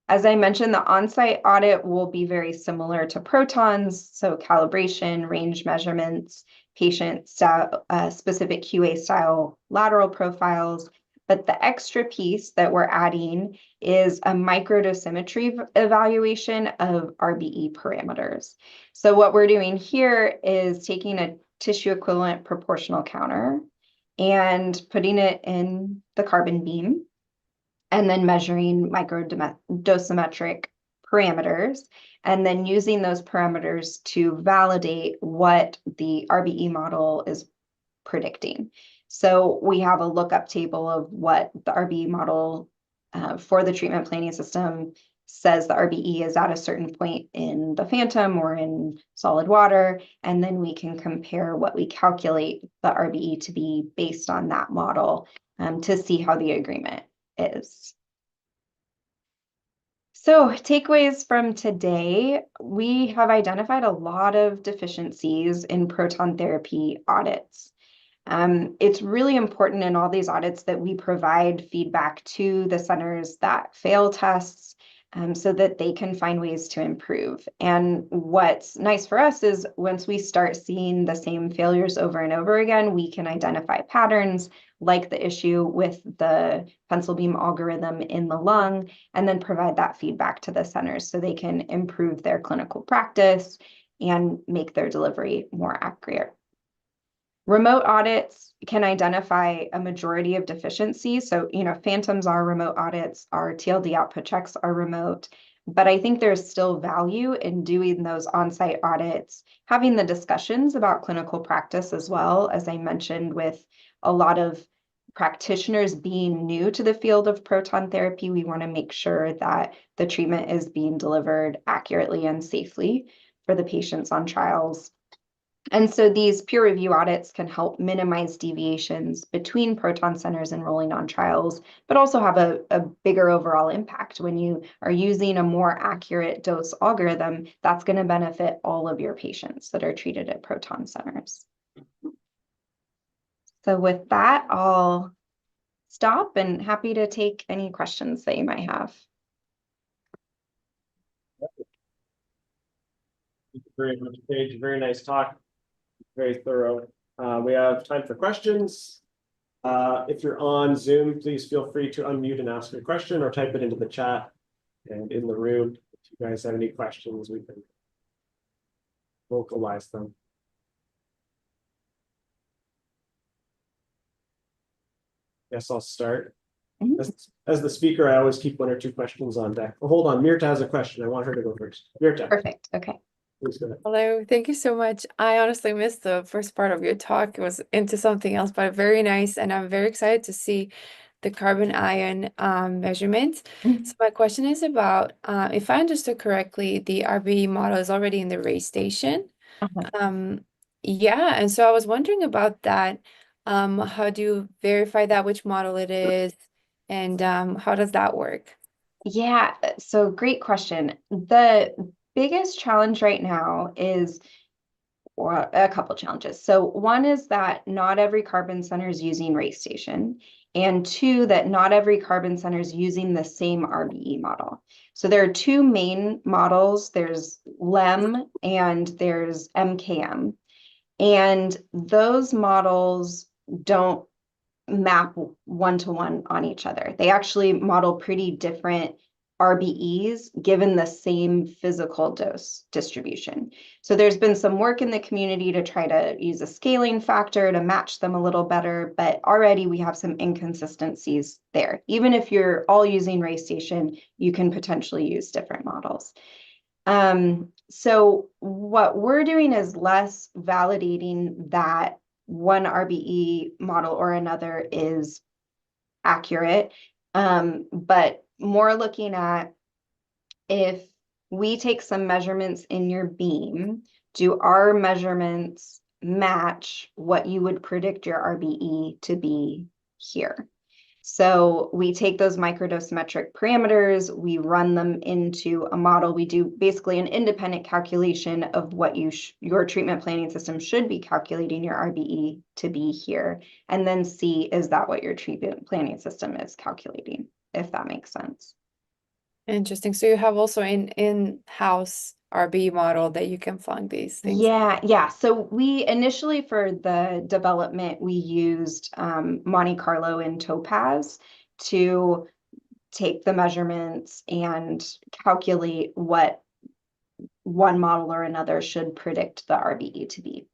As I mentioned, the on-site audit will be very similar to Protons, so calibration, range measurements, patient style, specific QA style lateral profiles. But the extra piece that we're adding is a microdosimetry evaluation of RBE parameters. So what we're doing here is taking a tissue equivalent proportional counter and putting it in the carbon beam, and then measuring microdosimetric parameters, and then using those parameters to validate what the RBE model is predicting. So we have a lookup table of what the RBE model for the treatment planning system says the RBE is at a certain point in the Phantom or in solid water, and then we can compare what we calculate the RBE to be based on that model to see how the agreement is. So takeaways from today, we have identified a lot of deficiencies in proton therapy audits. It's really important in all these audits that we provide feedback to the centers that fail tests so that they can find ways to improve. And what's nice for us is once we start seeing the same failures over and over again, we can identify patterns like the issue with the pencil beam algorithm in the lung, and then provide that feedback to the centers so they can improve their clinical practice and make their delivery more accurate. Remote audits can identify a majority of deficiencies. So, Phantoms are remote audits, our TLD output checks are remote, but I think there's still value in doing those on-site audits, having the discussions about clinical practice as well. As I mentioned, with a lot of practitioners being new to the field of proton therapy, we want to make sure that the treatment is being delivered accurately and safely for the patients on trials. And so these peer review audits can help minimize deviations between proton centers enrolling on trials, but also have a bigger overall impact. When you are using a more accurate dose algorithm, that's going to benefit all of your patients that are treated at proton centers. So with that, I'll stop and happy to take any questions that you might have. Thank you very much, Paige. Very nice talk. Very thorough. We have time for questions. If you're on Zoom, please feel free to unmute and ask your question or type it into the chat. And in the room, if you guys have any questions, we can vocalize them. Guess I'll start. As the speaker, I always keep 1 or 2 questions on deck. Oh, hold on, Mirta has a question. I want her to go first. Mirta. Perfect. Okay. Hello, thank you so much. I honestly missed the first part of your talk. It was into something else, but very nice. And I'm very excited to see the carbon ion measurements. So my question is about, if I understood correctly, the RBE model is already in the race station. Yeah, and so I was wondering about that. How do you verify that, which model it is, and how does that work? Yeah, so great question. The biggest challenge right now is, or a couple challenges. So one is that not every carbon center is using race station, and 2, that not every carbon center is using the same RBE model. So there are 2 main models. There's LEM and there's MKM. And those models don't map 1-to-1 on each other. They actually model pretty different RBEs given the same physical dose distribution. So there's been some work in the community to try to use a scaling factor to match them a little better, but already we have some inconsistencies there. Even if you're all using RayStation, you can potentially use different models. So what we're doing is less validating that one RBE model or another is accurate, but more looking at if we take some measurements in your beam, do our measurements match what you would predict your RBE to be here? So we take those microdosimetric parameters, we run them into a model. We do basically an independent calculation of what your treatment planning system should be calculating your RBE to be here, and then see, is that what your treatment planning system is calculating, if that makes sense. Interesting. So you have also an in-house RB model that you can find these things. Yeah. So we initially for the development, we used Monte Carlo and Topaz to take the measurements and calculate what one model or another should predict the RBE to be.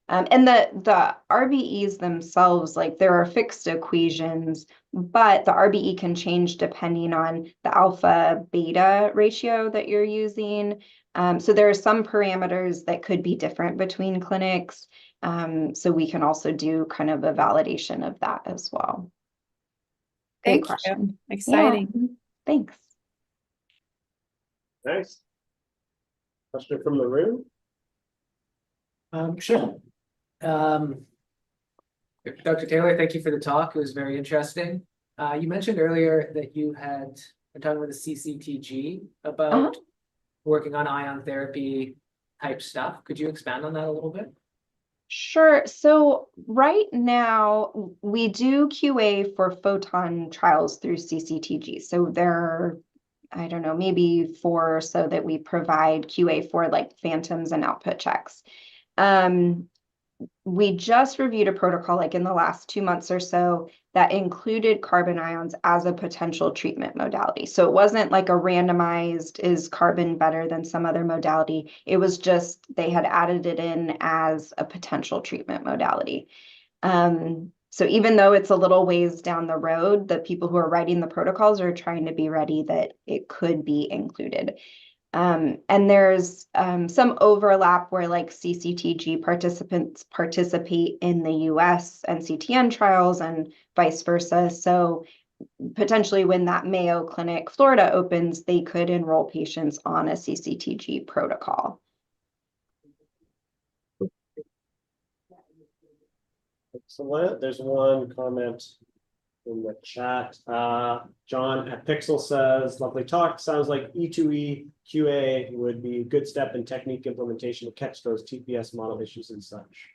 And the RBEs themselves, like there are fixed equations, but the RBE can change depending on the alpha beta ratio that you're using. So there are some parameters that could be different between clinics. So we can also do kind of a validation of that as well. Great Thank question. you. Exciting. Yeah, thanks. Nice. Question from the room? Sure. Dr. Taylor, thank you for the talk. It was very interesting. You mentioned earlier that you had been talking with the CCTG about working on ion therapy type stuff. Could you expand on that a little bit? Sure. So right now we do QA for photon trials through CCTG. So there are, I don't know, maybe 4 or so that we provide QA for, like phantoms and output checks. We just reviewed a protocol like in the last 2 months or so that included carbon ions as a potential treatment modality. So it wasn't like a randomized, is carbon better than some other modality? It was just, they had added it in as a potential treatment modality. So even though it's a little ways down the road, the people who are writing the protocols are trying to be ready that it could be included. And there's some overlap where like CCTG participants participate in the US NCTN trials and vice versa. So potentially when that Mayo Clinic Florida opens, they could enroll patients on a CCTG protocol. Excellent. There's one comment in the chat. John at Pixel says, lovely talk. Sounds like E2E QA would be a good step in technique implementation to catch those TPS model issues and such.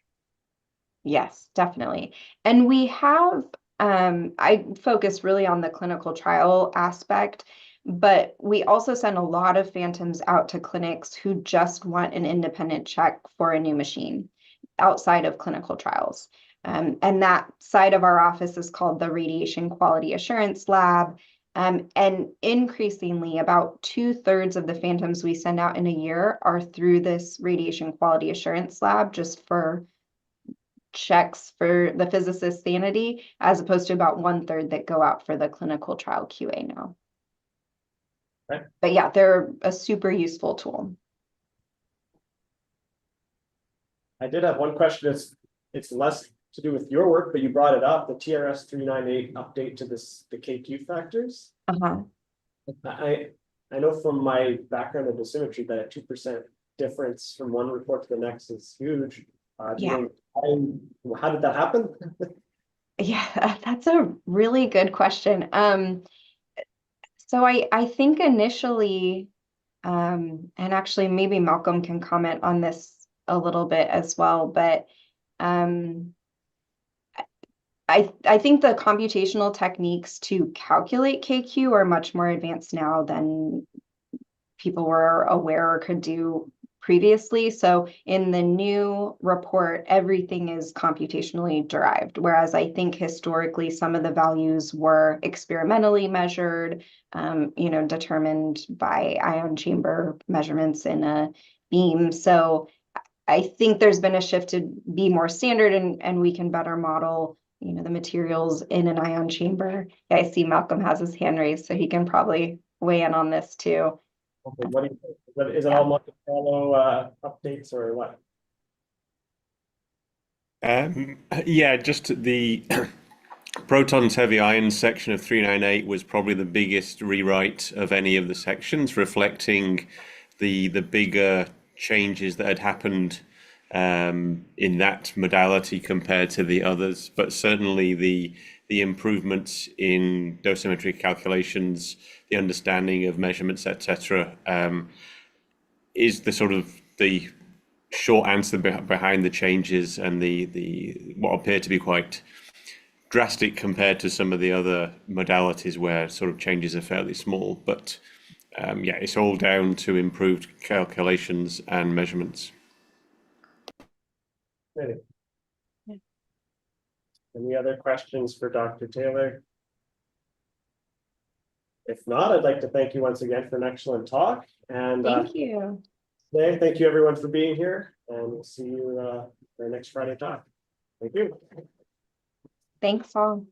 Yes, definitely. And we have, I focus really on the clinical trial aspect, but we also send a lot of phantoms out to clinics who just want an independent check for a new machine outside of clinical trials. And that side of our office is called the Radiation Quality Assurance Lab. And increasingly, about 2/3 of the phantoms we send out in a year are through this Radiation Quality Assurance Lab, just for checks for the physicist's sanity, as opposed to about 1/3 that go out for the clinical trial QA now. Right. But yeah, they're a super useful tool. I did have one question. It's less to do with your work, but you brought it up, the TRS 398 update to the KQ factors. I know from my background in dosimetry that a 2% difference from one report to the next is huge. How did that happen? Yeah, that's a really good question. So I think initially, and actually maybe Malcolm can comment on this a little bit as well, but I think the computational techniques to calculate KQ are much more advanced now than people were aware or could do previously. So in the new report, everything is computationally derived, whereas I think historically some of the values were experimentally measured, determined by ion chamber measurements in a beam. So I think there's been a shift to be more standard, and we can better model, the materials in an ion chamber. Yeah, I see Malcolm has his hand raised, so he can probably weigh in on this too. Okay, what do you think? Is it all Monte Carlo updates or what? Yeah, just the Proton's heavy iron section of 398 was probably the biggest rewrite of any of the sections, reflecting the bigger changes that had happened in that modality compared to the others. But certainly the improvements in dosimetry calculations, the understanding of measurements, etc., is the sort of the short answer behind the changes and the what appear to be quite drastic compared to some of the other modalities where sort of changes are fairly small. But yeah, it's all down to improved calculations and measurements. Really? Any other questions for Dr. Taylor? If not, I'd like to thank you once again for an excellent talk. And Thank you. thank you everyone for being here, and we'll see you for our next Friday talk. Thank you. Thanks all.